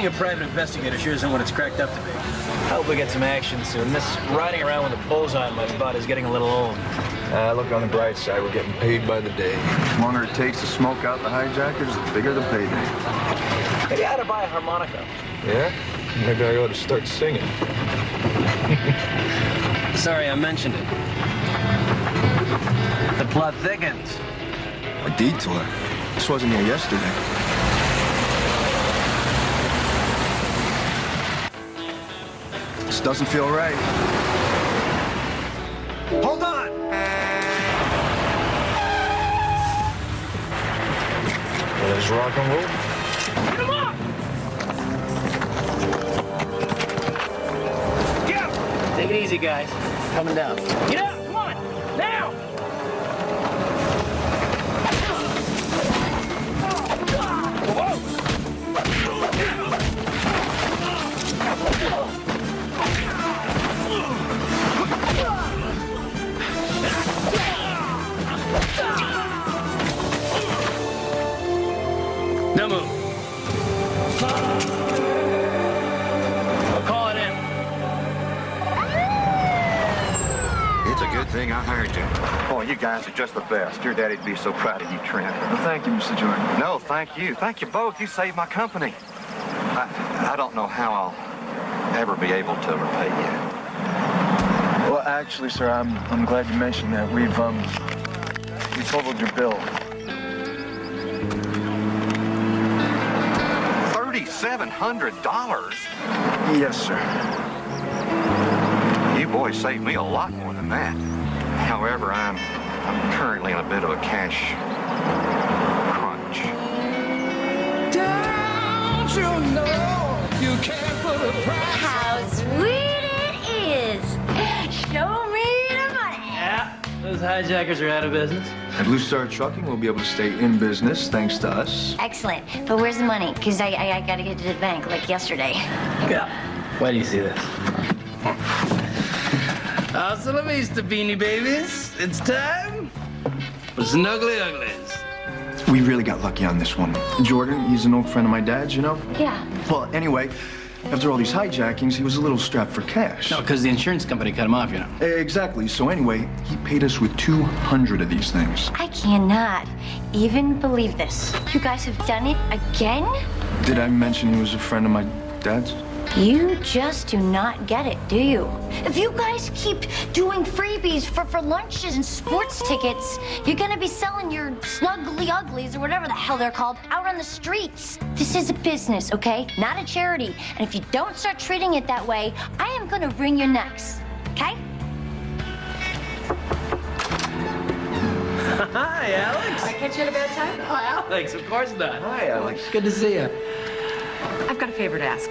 Being a private investigator sure isn't what it's cracked up to be. I hope we get some action soon. This riding around with a bullseye on my butt is getting a little old. Look on the bright side. We're getting paid by the day. The longer it takes to smoke out the hijackers, the bigger the payday. Maybe I ought to buy a harmonica. Yeah? Maybe I ought to start singing. Sorry, I mentioned it. The plot thickens. A detour. This wasn't here yesterday. This doesn't feel right. Hold on! There's rock and roll. Get him up! Get up! Take it easy, guys. Coming down. Get up! Come on! Now! No move. I'll call it in. It's a good thing I hired you. Oh, you guys are just the best. Your daddy'd be so proud of you, Trent. Well, thank you, Mr. Jordan. No, thank you. Thank you both. You saved my company. I don't know how I'll ever be able to repay you. Well, actually, sir, I'm glad you mentioned that. We totaled your bill. $3,700? Yes, sir. You boys saved me a lot more than that. However, I'm currently in a bit of a cash crunch. Don't you know you can't put a price? How sweet it is! Show me the money! Yeah, those hijackers are out of business. At Blue Star Trucking, we'll be able to stay in business thanks to us. Excellent. But where's the money? Because I gotta get to the bank like yesterday. Yeah. Why do you see this? Hasta la vista, Beanie Babies. It's time for Snuggly Uglies. We really got lucky on this one. Jordan, he's an old friend of my dad's, you know? Yeah. Well, anyway, after all these hijackings, he was a little strapped for cash. No, because the insurance company cut him off, you know. Exactly. So anyway, he paid us with 200 of these things. I cannot even believe this. You guys have done it again? Did I mention he was a friend of my dad's? You just do not get it, do you? If you guys keep doing freebies for lunches and sports tickets, you're gonna be selling your snuggly uglies, or whatever the hell they're called, out on the streets. This is a business, okay? Not a charity. And if you don't start treating it that way, I am gonna wring your necks, okay? Hi, Alex. I catch you at a bad time? Hi, Alex. Of course not. Hi, Alex. Good to see you. I've got a favor to ask.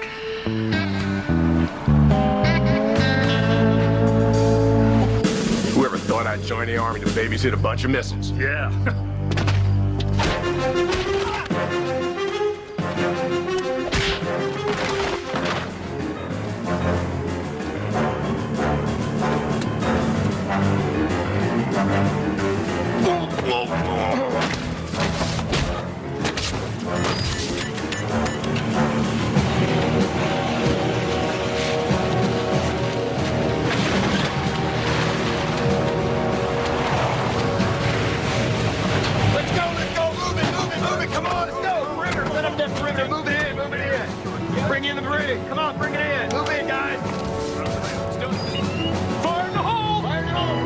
Whoever thought I'd join the army to babysit a bunch of missiles? Yeah. Bring in the brig. Come on, bring it in. Move in, guys. Fire in the hole. Fire in the hole.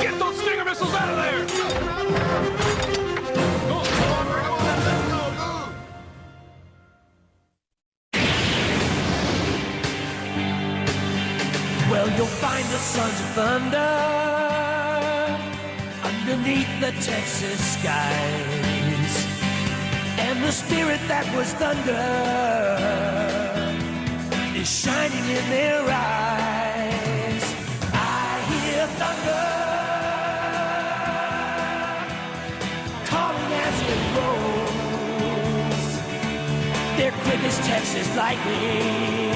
Get those Stinger missiles out of there. Go, come on, let's go, move. Well, you'll find the sons of thunder underneath the Texas skies, and the spirit that was thunder is shining in their eyes. I hear thunder calling as it rolls. They're quick as Texas lightning.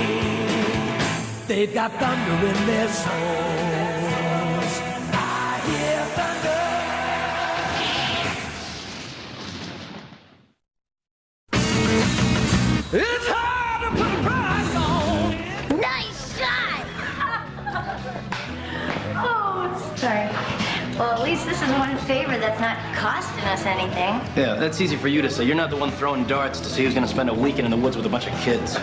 They've got thunder in their souls. I hear thunder. Sorry. Well, at least this is one favor that's not costing us anything. Yeah, that's easy for you to say. You're not the one throwing darts to see who's gonna spend a weekend in the woods with a bunch of kids.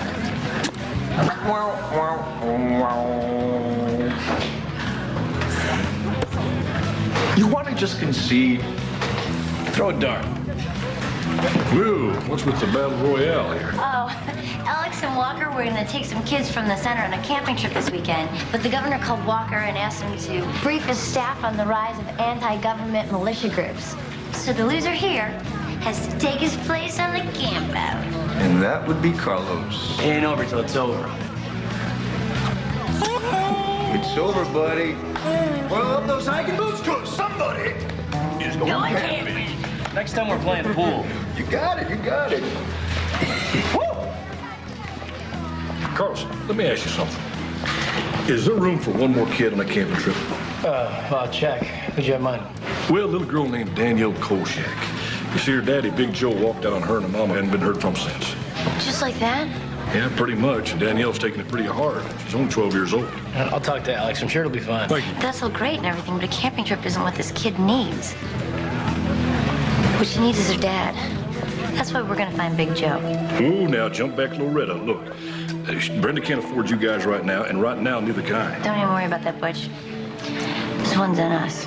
You want to just concede? Throw a dart. Whoa, what's with the battle royale here? Oh, Alex and Walker were gonna take some kids from the center on a camping trip this weekend, but the governor called Walker and asked him to brief his staff on the rise of anti-government militia groups. So the loser here has to take his place on the camp out. And that would be Carlos. It ain't over till it's over. It's over, buddy. Roll up those hiking boots, cause somebody is going camping. Next time we're playing pool. You got it, you got it. Carlos, let me ask you something. Is there room for one more kid on a camping trip? I'll check. Who'd you have in mind? Well, a little girl named Danielle Kolchak. You see, her daddy, Big Joe, walked out on her and her mama hadn't been heard from since. Just like that? Yeah, pretty much. And Danielle's taking it pretty hard. She's only 12 years old. I'll talk to Alex. I'm sure it'll be fine. Thank you. That's all great and everything, but a camping trip isn't what this kid needs. What she needs is her dad. That's why we're gonna find Big Joe. Oh, now jump back, Loretta. Look, Brenda can't afford you guys right now, and right now, neither can I. Don't even worry about that, Butch. This one's on us.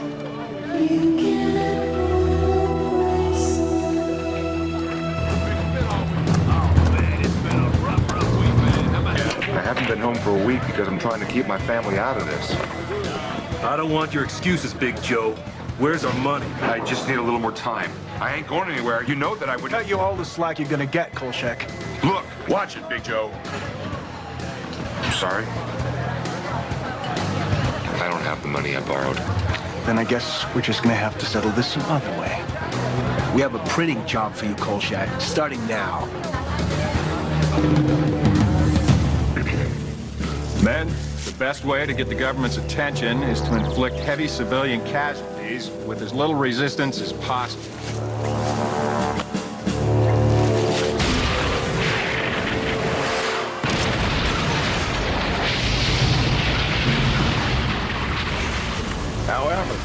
I haven't been home for a week because I'm trying to keep my family out of this. I don't want your excuses, Big Joe. Where's our money? I just need a little more time. I ain't going anywhere. You know that I would... Cut you all the slack you're gonna get, Kolchak. Look, Watch it, Big Joe. I'm sorry. I don't have the money I borrowed. Then I guess we're just gonna have to settle this some other way. We have a printing job for you, Kolchak, starting now. Men, the best way to get the government's attention is to inflict heavy civilian casualties with as little resistance as possible. However,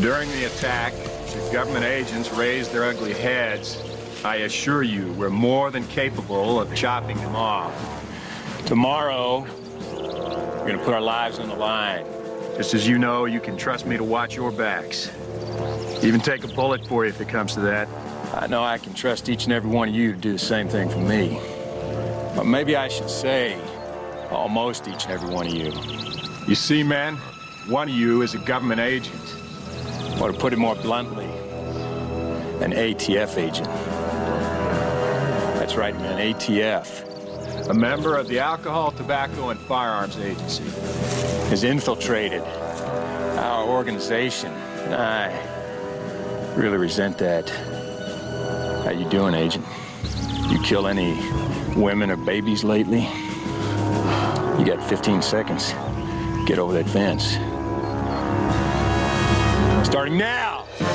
during the attack, should government agents raise their ugly heads, I assure you we're more than capable of chopping them off. Tomorrow, we're gonna put our lives on the line. Just as you know, you can trust me to watch your backs. Even take a bullet for you if it comes to that. I know I can trust each and every one of you to do the same thing for me. But maybe I should say, almost each and every one of you. You see, man, one of you is a government agent. Or to put it more bluntly, an ATF agent. That's right, man, ATF. A member of the Alcohol, Tobacco, and Firearms Agency has infiltrated our organization. And I really resent that. How you doing, Agent? You kill any women or babies lately? You got 15 seconds. Get over that fence. Starting now! 3,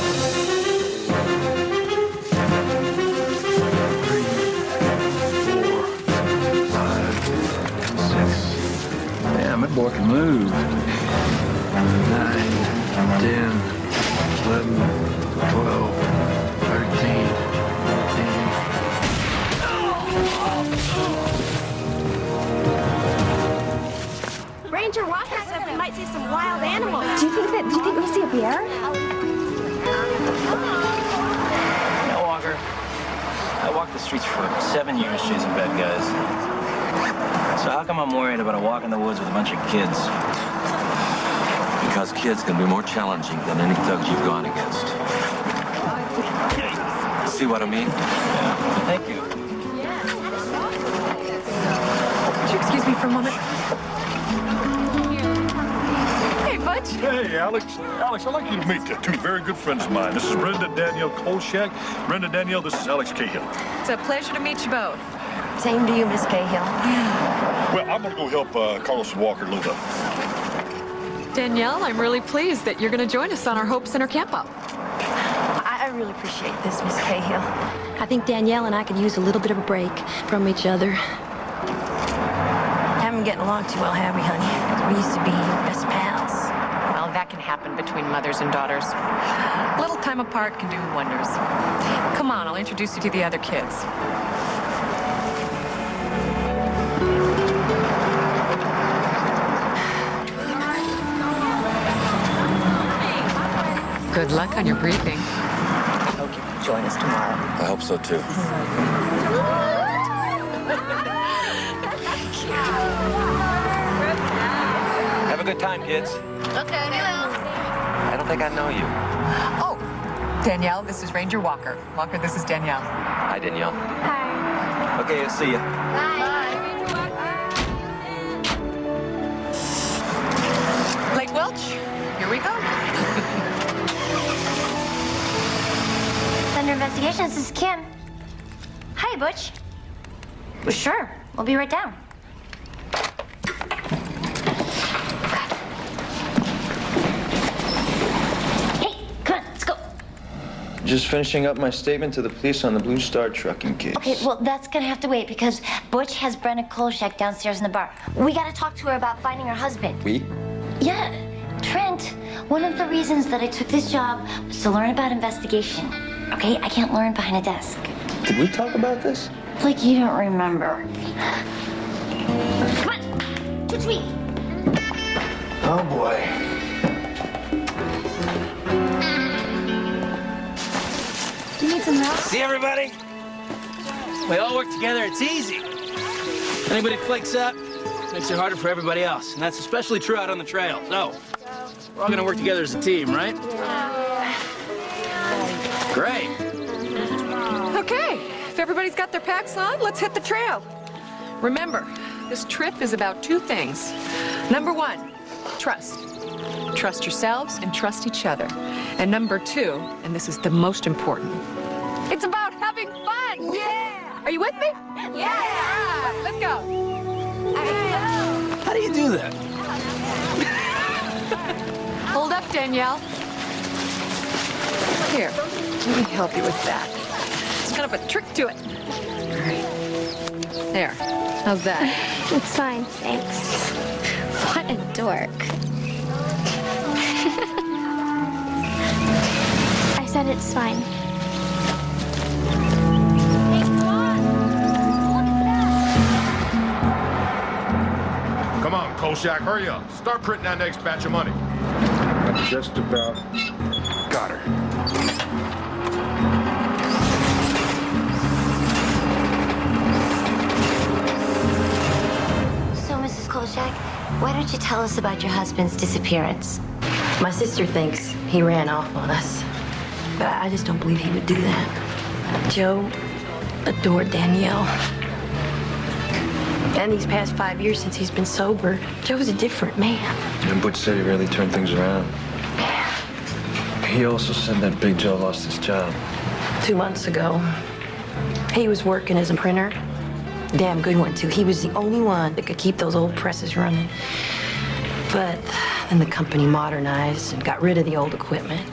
4, 5, 6. Damn, that boy can move. 9, 10, 11, 12, 13, 14. Ranger Walker said we might see some wild animals. Do you think we'll see a bear? No, Walker. I walked the streets for 7 years chasing bad guys. So how come I'm worried about a walk in the woods with a bunch of kids? Because kids can be more challenging than any thugs you've gone against. See what I mean? Yeah. Thank you. Would you excuse me for a moment? Hey, Butch. Hey, Alex. Alex, I'd like you to meet two very good friends of mine. This is Brenda Danielle Kolchak. Brenda Danielle, this is Alex Cahill. It's a pleasure to meet you both. Same to you, Miss Cahill. Well, I'm going to go help Carlos and Walker load up. Danielle, I'm really pleased that you're going to join us on our Hope Center camp out. I really appreciate this, Miss Cahill. I think Danielle and I could use a little bit of a break from each other. Haven't been getting along too well, have we, honey? We used to be best pals. Well, that can happen between mothers and daughters. A little time apart can do wonders. Come on, I'll introduce you to the other kids. Good luck on your briefing. Hope you can join us tomorrow. I hope so, too. Have a good time, kids. Okay. I don't think I know you. Oh, Danielle, this is Ranger Walker. Walker, this is Danielle. Hi, Danielle. Hi. Okay, I'll see you. Lake Welch, here we go. Thunder Investigations, this is Kim. Hi, Butch. Well, sure, we'll be right down. Hey, come on, let's go. Just finishing up my statement to the police on the Blue Star trucking case. Okay, well, that's gonna have to wait because Butch has Brenna Kolchak downstairs in the bar. We gotta talk to her about finding her husband. We? Yeah, Trent. One of the reasons that I took this job was to learn about investigation. Okay, I can't learn behind a desk. Did we talk about this? Like you don't remember. Come on, too sweet. Oh, boy. You need some milk? See everybody? We all work together, it's easy. Anybody flakes up, makes it harder for everybody else. And that's especially true out on the trail. So, we're all gonna work together as a team, right? Great. Okay, if everybody's got their packs on, let's hit the trail. Remember, this trip is about two things. Number one, trust. Trust yourselves and trust each other. And number two, and this is the most important, it's about having fun. Yeah! Are you with me? Yeah! All right, let's go. How do you do that? Hold up, Danielle. Here, let me help you with that. It's kind of a trick to it. All right. There. How's that? It's fine, thanks. What a dork. I said it's fine. Come on, Kolchak, hurry up. Start printing that next batch of money. I just about got her. So, Mrs. Kolchak, why don't you tell us about your husband's disappearance? My sister thinks he ran off on us, but I just don't believe he would do that. Joe adored Danielle. And these past 5 years since he's been sober, Joe's a different man. And Butch said he really turned things around. He also said that Big Joe lost his job. 2 months ago, he was working as a printer. Damn good one, too. He was the only one that could keep those old presses running. But then the company modernized and got rid of the old equipment.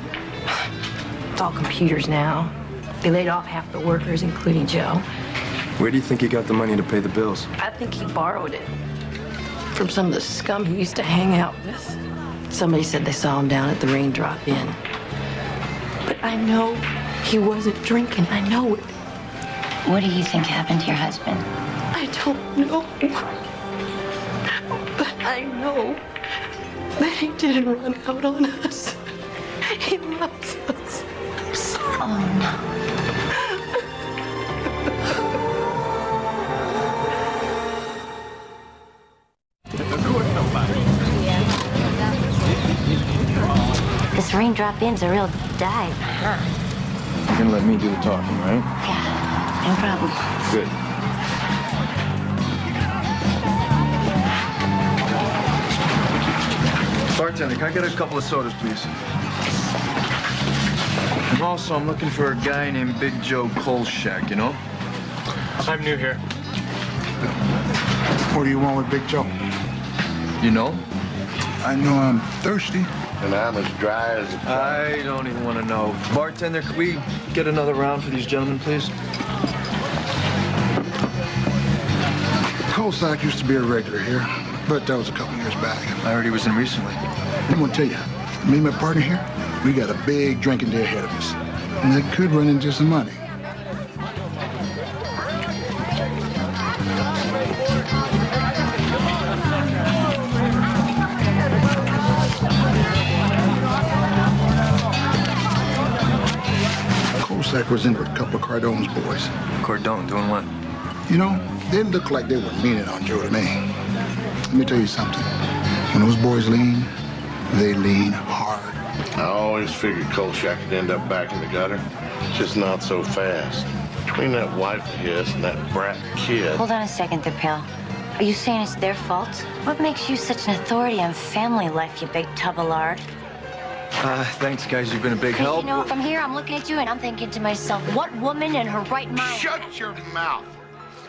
It's all computers now. They laid off half the workers, including Joe. Where do you think he got the money to pay the bills? I think he borrowed it from some of the scum he used to hang out with. Somebody said they saw him down at the Raindrop Inn. But I know he wasn't drinking. I know it. What do you think happened to your husband? I don't know. But I know that he didn't run out on us. He loves us. Oh, no. This Raindrop Inn's a real dive, huh? You're gonna let me do the talking, right? Yeah, no problem. Good. Bartender, can I get a couple of sodas, please? And also, I'm looking for a guy named Big Joe Kolchak, you know? I'm new here. What do you want with Big Joe? You know? I know I'm thirsty. And I'm as dry as a I don't even want to know. Bartender, could we get another round for these gentlemen, please? Kolchak used to be a regular here, but that was a couple years back. I heard he was in recently. I'm gonna tell you, Me and my partner here, we got a big drinking day ahead of us. And that could run into some money. Kolchak was in with a couple of Cardone's boys. Cardone, doing what? You know, they looked like they were meaning on Joe to me. Let me tell you something. When those boys lean, they lean hard. I always figured Kolchak could end up back in the gutter. Just not so fast. Between that wife of his and that brat kid. Hold on a second there, pal. Are you saying it's their fault? What makes you such an authority on family life, you big tub of lard? Thanks, guys. You've been a big help. You know, from here, I'm looking at you and I'm thinking to myself, what woman in her right mind? Shut your mouth.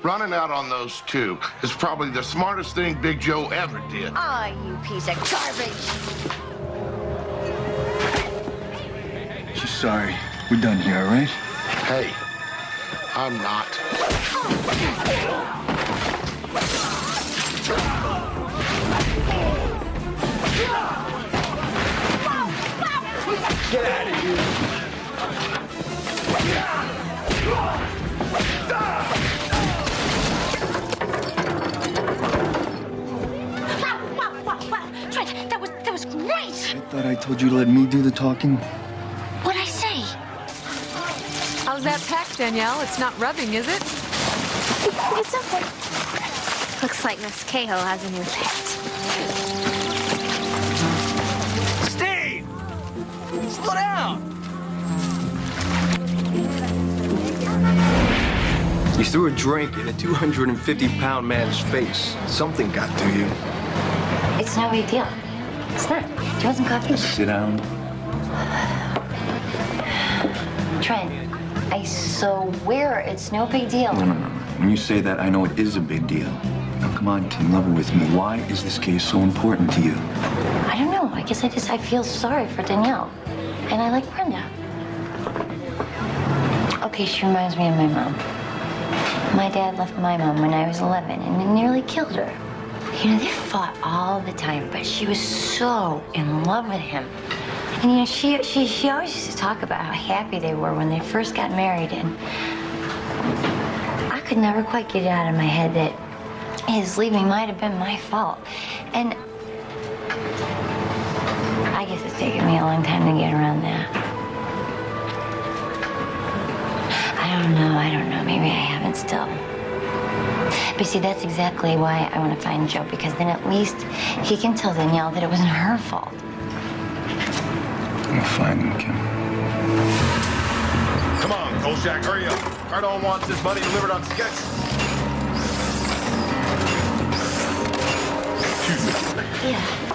Running out on those two is probably the smartest thing Big Joe ever did. Oh, you piece of garbage. She's sorry. We're done here, all right? Hey, I'm not. Get out of here. Trent, that was great. I thought I told you to let me do the talking. What'd I say? How's that pack, Danielle? It's not rubbing, is it? It's okay. Looks like Miss Cahill has a new pet. Steve! Slow down! You threw a drink in a 250-pound man's face. Something got to you. It's no big deal. It's not. Do you want some coffee? Sit down. Trent, I swear it's no big deal. No. When you say that, I know it is a big deal. Now, come on, Tim, level with me. Why is this case so important to you? I don't know. I guess I feel sorry for Danielle. And I like Brenda. Okay, she reminds me of my mom. My dad left my mom when I was 11, and it nearly killed her. You know, they fought all the time, but she was so in love with him. And, you know, she always used to talk about how happy they were when they first got married, and I could never quite get it out of my head that his leaving might have been my fault. And I guess it's taken me a long time to get around that. I don't know. Maybe I haven't still. But see, that's exactly why I want to find Joe, because then at least he can tell Danielle that it wasn't her fault. I'll find him, Kim. Come on, Kolchak, hurry up. Cardone wants his money delivered on schedule. Excuse me. Yeah.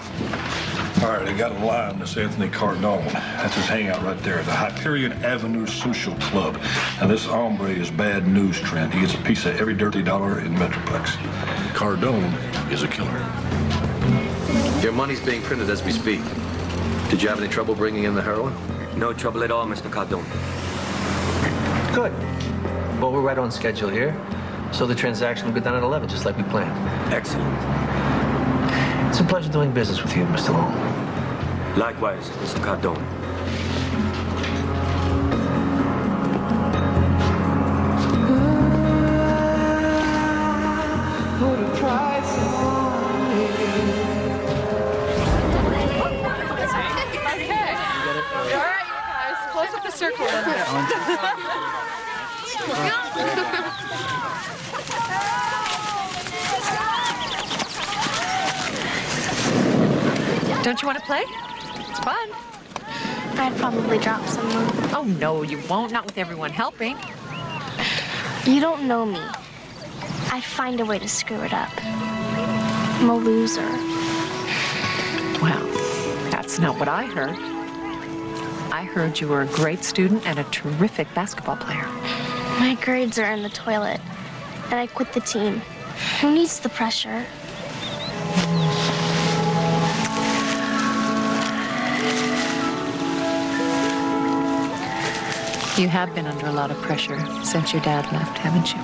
All right, I got a lie on this Anthony Cardone. That's his hangout right there, the Hyperion Avenue Social Club. Now, this hombre is bad news, Trent. He gets a piece of every dirty dollar in Metroplex. Cardone is a killer. Your money's being printed as we speak. Did you have any trouble bringing in the heroin? No trouble at all, Mr. Cardone. Good. Well, we're right on schedule here. So the transaction will get done at 11, just like we planned. Excellent. It's a pleasure doing business with you, Mr. Long. Likewise, Mr. Cardone. Circle. Don't you want to play? It's fun. I'd probably drop someone. Oh, no, you won't. Not with everyone helping. You don't know me. I'd find a way to screw it up. I'm a loser. Well, that's not what I heard. I heard you were a great student and a terrific basketball player. My grades are in the toilet, and I quit the team. Who needs the pressure? You have been under a lot of pressure since your dad left, haven't you?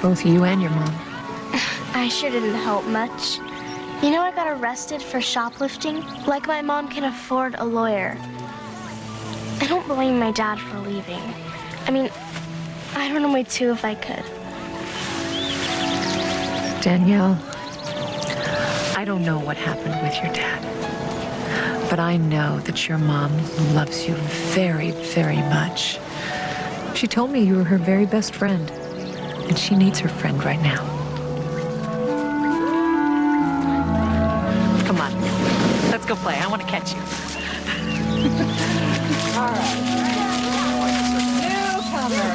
Both you and your mom. I sure didn't help much. You know I got arrested for shoplifting? Like my mom can afford a lawyer. I don't blame my dad for leaving. I mean, I'd run away too if I could. Danielle, I don't know what happened with your dad, but I know that your mom loves you very, very much. She told me you were her very best friend, and she needs her friend right now. Come on, let's go play. I want to catch you. All right. Newcomer.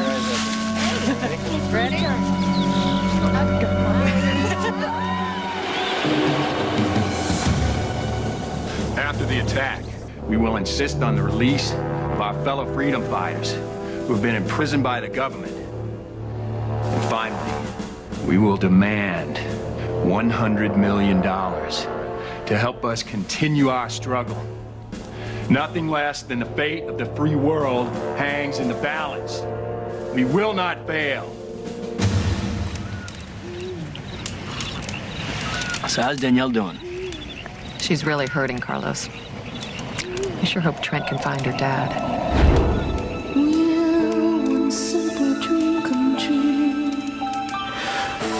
Ready? After the attack, we will insist on the release of our fellow freedom fighters who have been imprisoned by the government. And finally, we will demand $100 million to help us continue our struggle. Nothing less than the fate of the free world hangs in the balance. We will not fail. So how's Danielle doing? She's really hurting, Carlos. I sure hope Trent can find her dad. One simple dream come true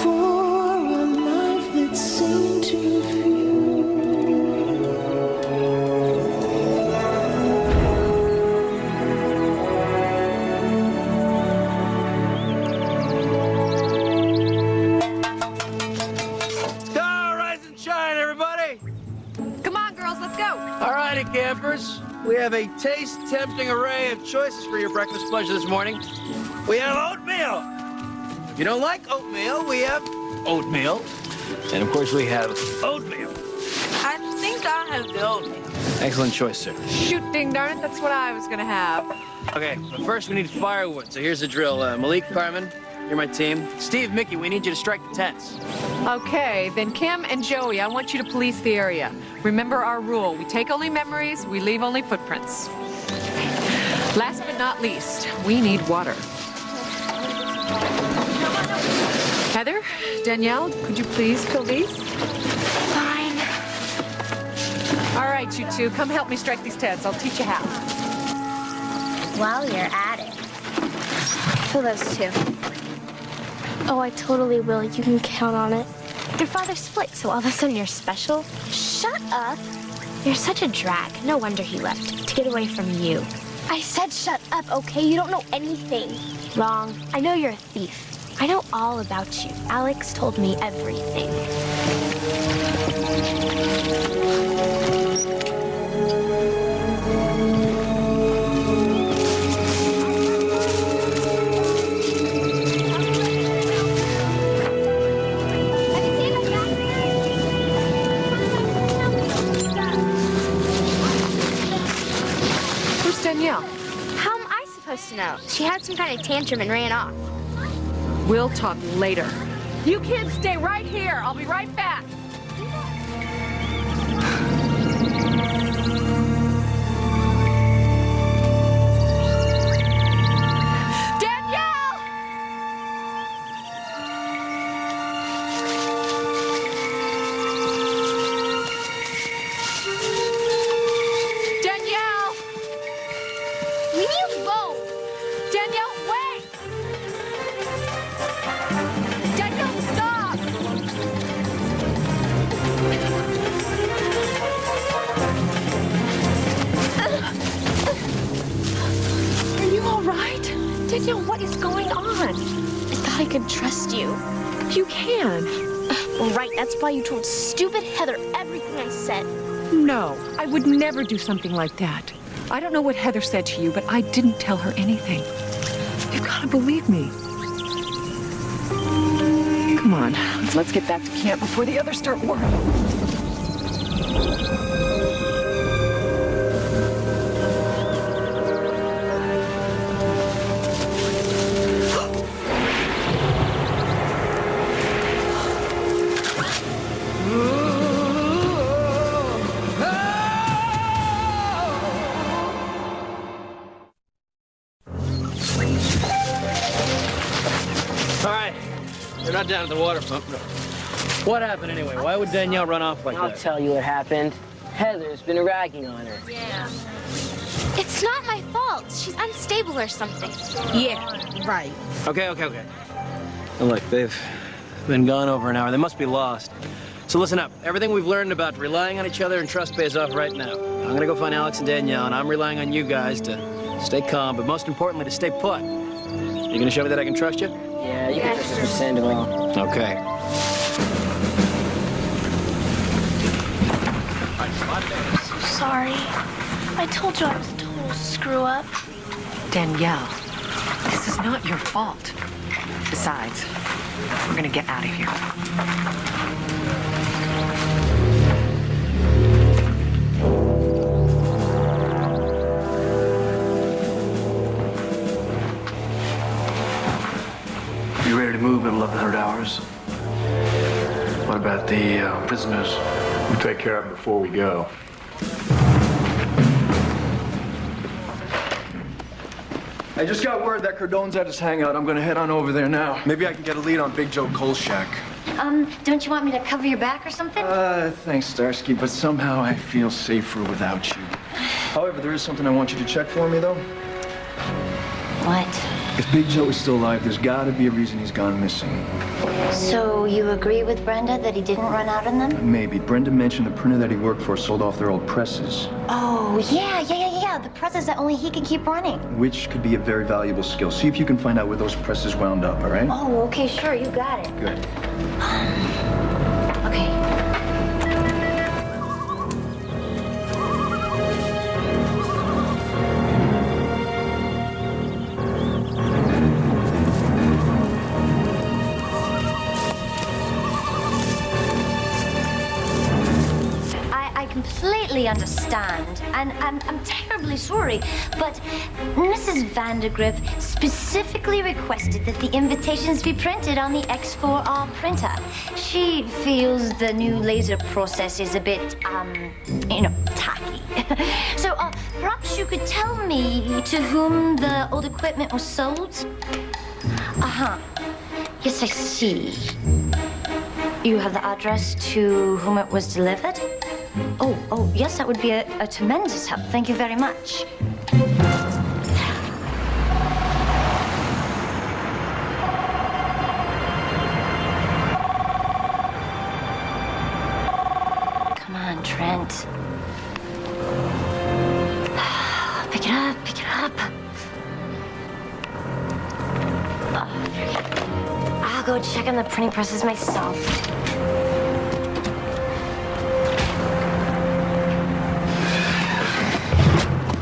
for a life that seemed too few. Rise and shine, everybody! Come on, girls, let's go. All righty, campers. We have a taste-tempting array of choices for your breakfast pleasure this morning. We have oatmeal. If you don't like oatmeal, we have oatmeal. And, of course, we have oatmeal. I think I'll have the oatmeal. Excellent choice, sir. Shoot, ding darn it, that's what I was gonna have. Okay, but first we need firewood. So here's the drill. Malik, Carmen, you're my team. Steve, Mickey, we need you to strike the tents. Okay, then Kim and Joey, I want you to police the area. Remember our rule. We take only memories, we leave only footprints. Last but not least, we need water. Heather, Danielle, could you please fill these? Fine. All right, you two, come help me strike these tents. I'll teach you how. While you're at it. Fill those two. Oh, I totally will. You can count on it. Your father split, so all of a sudden you're special? Shut up. You're such a drag. No wonder he left. To get away from you. I said shut up, okay? You don't know anything. Wrong. I know you're a thief. I know all about you. Alex told me everything. Danielle. How am I supposed to know? She had some kind of tantrum and ran off. We'll talk later. You kids stay right here. I'll be right back. Danielle! Danielle! Leave me alone! Danielle, wait! Danielle, stop! Are you all right? Danielle, what is going on? I thought I could trust you. You can. Well, right, that's why you told stupid Heather everything I said. No, I would never do something like that. I don't know what Heather said to you, but I didn't tell her anything. You've got to believe me. Come on, let's get back to camp before the others start worrying. All right, they're not down at the water pump. No. What happened anyway? Why would Danielle run off like that? I'll tell you what happened. Heather's been ragging on her. Yeah. It's not my fault. She's unstable or something. Yeah, right. Okay. Now look, they've been gone over an hour. They must be lost. So listen up. Everything we've learned about relying on each other and trust pays off right now. I'm gonna go find Alex and Danielle, and I'm relying on you guys to stay calm, but most importantly, to stay put. You gonna show me that I can trust you? Yeah, you can trust us with Sandoval. Okay. Sorry. I told you I was a total screw-up. Danielle, this is not your fault. Besides, we're gonna get out of here. You ready to move in 1,100 hours? What about the prisoners? We'll take care of them before we go. I just got word that Cardone's at his hangout. I'm gonna head on over there now. Maybe I can get a lead on Big Joe Kolchak. Don't you want me to cover your back or something? Thanks, Starsky, but somehow I feel safer without you. However, there is something I want you to check for me, though. What? If Big Joe is still alive, there's gotta be a reason he's gone missing. So you agree with Brenda that he didn't run out on them? Maybe. Brenda mentioned the printer that he worked for sold off their old presses, Oh, yeah. The presses that only he can keep running. which could be a very valuable skill. See if you can find out where those presses wound up, all right? Oh, okay, sure, you got it. Good. Okay. I completely understand, and I'm terribly sorry, but Mrs. Vandergriff specifically requested that the invitations be printed on the X4R printer. She feels the new laser process is a bit, tacky. So, perhaps you could tell me to whom the old equipment was sold? Uh-huh. Yes, I see. You have the address to whom it was delivered? Oh, yes, that would be a tremendous help. Thank you very much. Come on, Trent. Pick it up. I'll go check on the printing presses myself.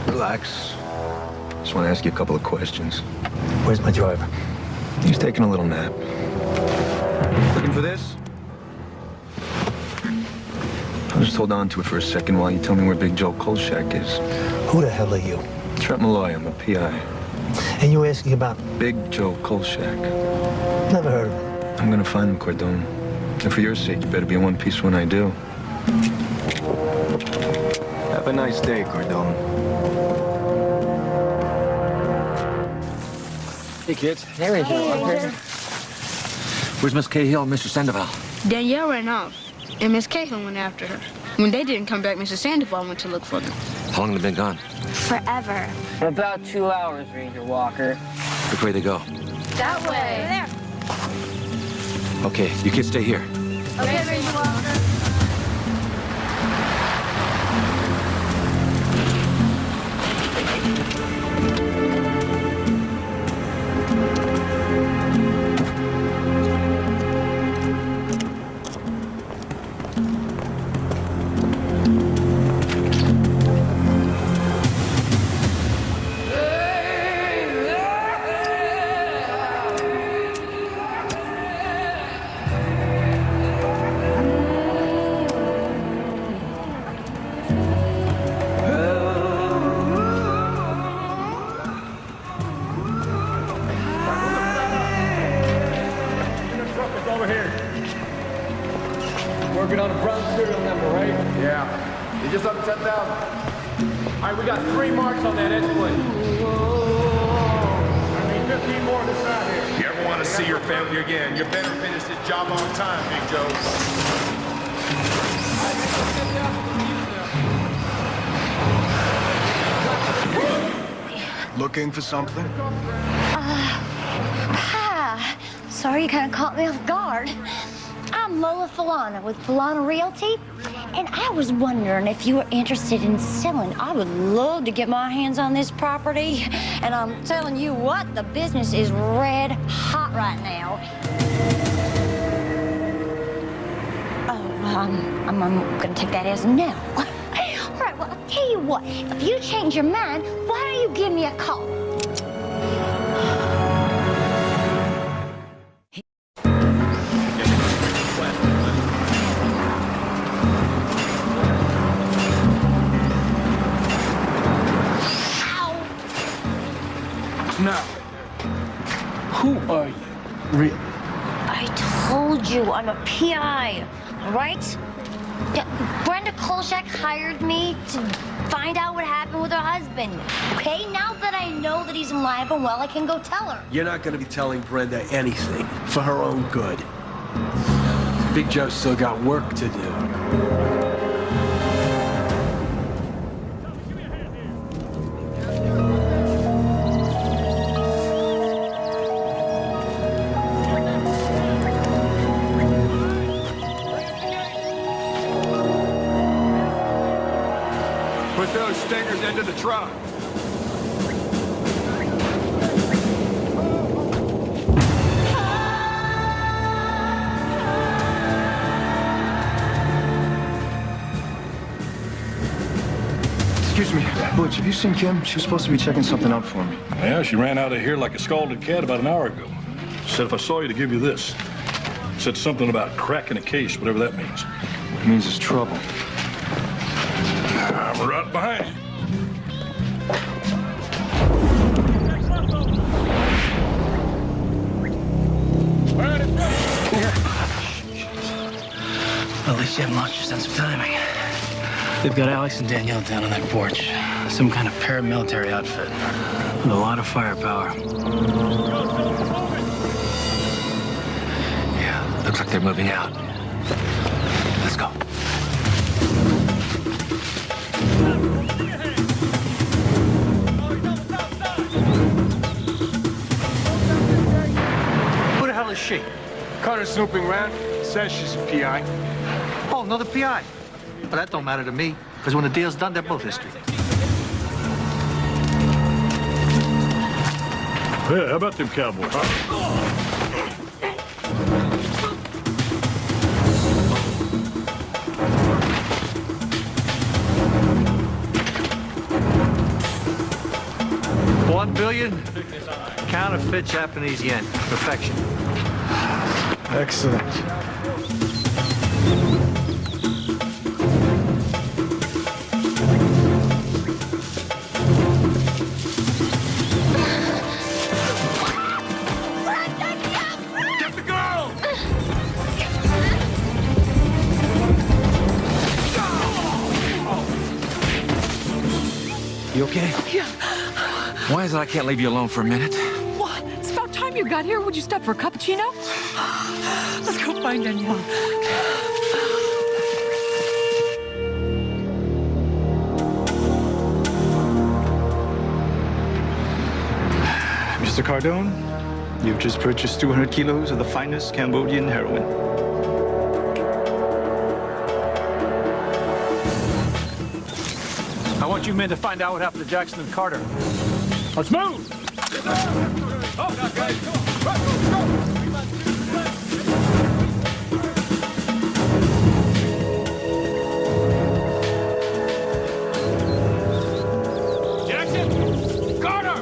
Relax. Just want to ask you a couple of questions. Where's my driver? He's taking a little nap. Looking for this? I'll just hold on to it for a second while you tell me where Big Joe Kolchak is. Who the hell are you? Trent Malloy, I'm a PI. And you asking about? Big Joe Kolchak. Never heard of him. I'm gonna find him, Cordone. And for your sake, you better be in one piece when I do. Have a nice day, Cordone. Hey, kids. There we go. Where's Miss Cahill and Mr. Sandoval? Danielle ran off, and Miss Cahill went after her. When they didn't come back, Mr. Sandoval went to look for them. How long have they been gone? Forever. About 2 hours, Ranger Walker. Which way they go? That way. There. Okay, you kids stay here. Okay, Ranger Walker. Working on a brown serial number, right? Yeah. You just up 10,000. All right, we got 3 marks on that edge plate. I mean, 15 more on the side here. You ever want to to see your family again. You better finish this job on time, Big Joe. Looking for something? Hi. Sorry you kind of caught me off guard. I'm Lola Falana with Falana Realty, and I was wondering if you were interested in selling. I would love to get my hands on this property, and I'm telling you what, the business is red hot right now. Oh, I'm gonna take that as no. All right, well, I'll tell you what, if you change your mind, why don't you give me a call? Now, who are you? I told you I'm a PI, right? Yeah, Brenda Kolchak hired me to find out what happened with her husband. Okay, now that I know that he's alive and well, I can go tell her. You're not going to be telling Brenda anything for her own good. Big Joe's still got work to do. Put those stinkers into the truck. Excuse me, Butch, have you seen Kim? She was supposed to be checking something out for me. Yeah, she ran out of here like a scalded cat about an hour ago. Said if I saw you to give you this. Said something about cracking a case, whatever that means. It means it's trouble. I'm right behind you. Well, at least you haven't lost your sense of timing. They've got Alex and Danielle down on that porch. Some kind of paramilitary outfit with a lot of firepower. Yeah, looks like they're moving out. Let's go. Who the hell is she? Caught her snooping around. Says she's a PI. Oh, another PI. But that don't matter to me, because when the deal's done, they're both history. Yeah, how about them cowboys? $1 billion, counterfeit Japanese yen. Perfection. Excellent. Get the girl! You okay? Yeah. Why is it I can't leave you alone for a minute? What? It's about time you got here. Would you stop for a cappuccino? Let's go find Danielle. Mr. Cardone, you've just purchased 200 kilos of the finest Cambodian heroin. I want you men to find out what happened to Jackson and Carter. Let's move! Jackson! Carter!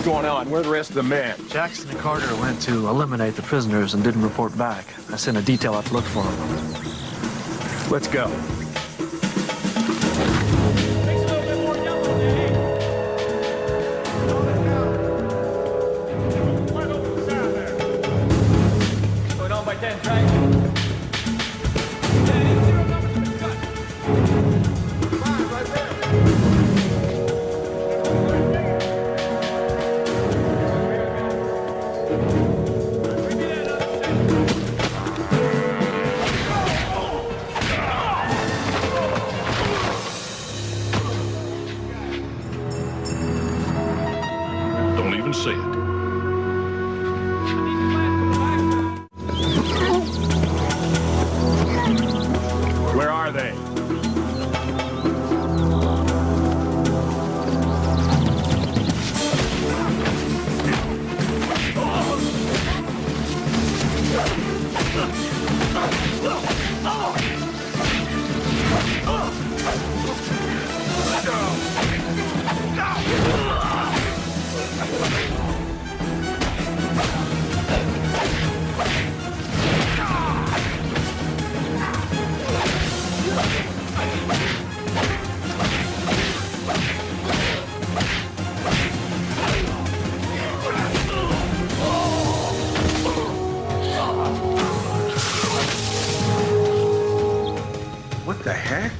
going on? Where are the rest of the men? Jackson and Carter went to eliminate the prisoners and didn't report back. I sent a detail out to look for them. Let's go. Going on by 10, right? Don't even say it. Where are they? What the heck?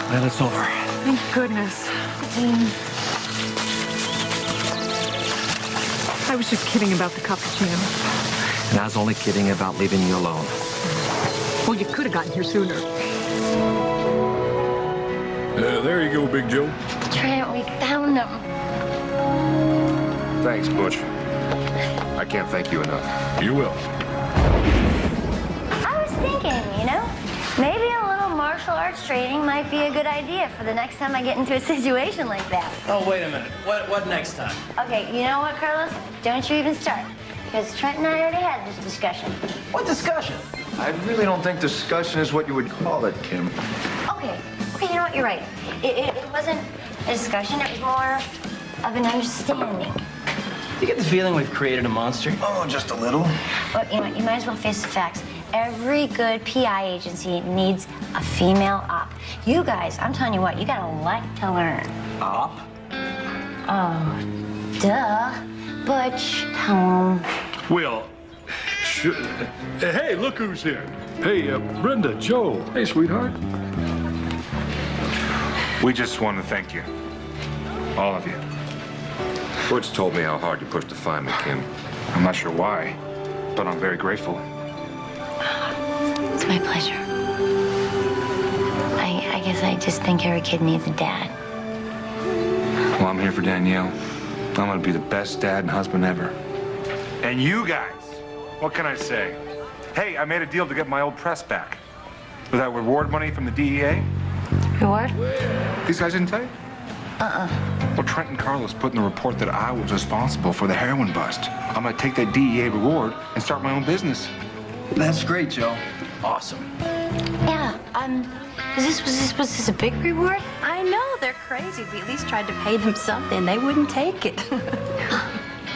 Well, it's over. Thank goodness. I was just kidding about the cappuccino. And I was only kidding about leaving you alone. Well, you could have gotten here sooner. There you go, Big Joe. Trent, we found them. Thanks, Butch. I can't thank you enough. You will. I was thinking, you know, maybe a little martial arts training might be a good idea for the next time I get into a situation like that. Oh, wait a minute. What next time? Okay, you know what, Carlos? Don't you even start. Because Trent and I already had this discussion. What discussion? I really don't think discussion is what you would call it, Kim. Okay, you know what? You're right. It wasn't a discussion. It was more of an understanding. Do you get the feeling we've created a monster? Oh, just a little. But you know, you might as well face the facts. Every good PI agency needs a female op. You guys, I'm telling you what, you got a lot to learn. Op? Oh, duh. Butch, home. Well, hey, look who's here. Hey, Brenda, Joe. Hey, sweetheart. We just want to thank you. All of you. Butch told me how hard you pushed to find me, Kim. I'm not sure why, but I'm very grateful. It's my pleasure. I guess I just think every kid needs a dad. Well, I'm here for Danielle. I'm gonna be the best dad and husband ever. And you guys, what can I say? Hey, I made a deal to get my old press back. With that reward money from the DEA. Reward? These guys didn't tell you? Well, Trent and Carlos put in the report that I was responsible for the heroin bust. I'm gonna take that DEA reward and start my own business. That's great, Joe. Awesome. Yeah, was this a big reward? I know, they're crazy. We at least tried to pay them something. They wouldn't take it.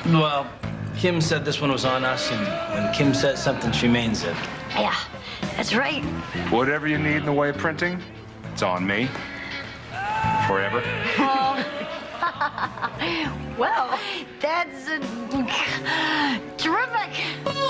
Well, Kim said this one was on us, and when Kim says something, she means it. Yeah, that's right. Whatever you need in the way of printing, it's It's on me. Forever. Well, that's terrific.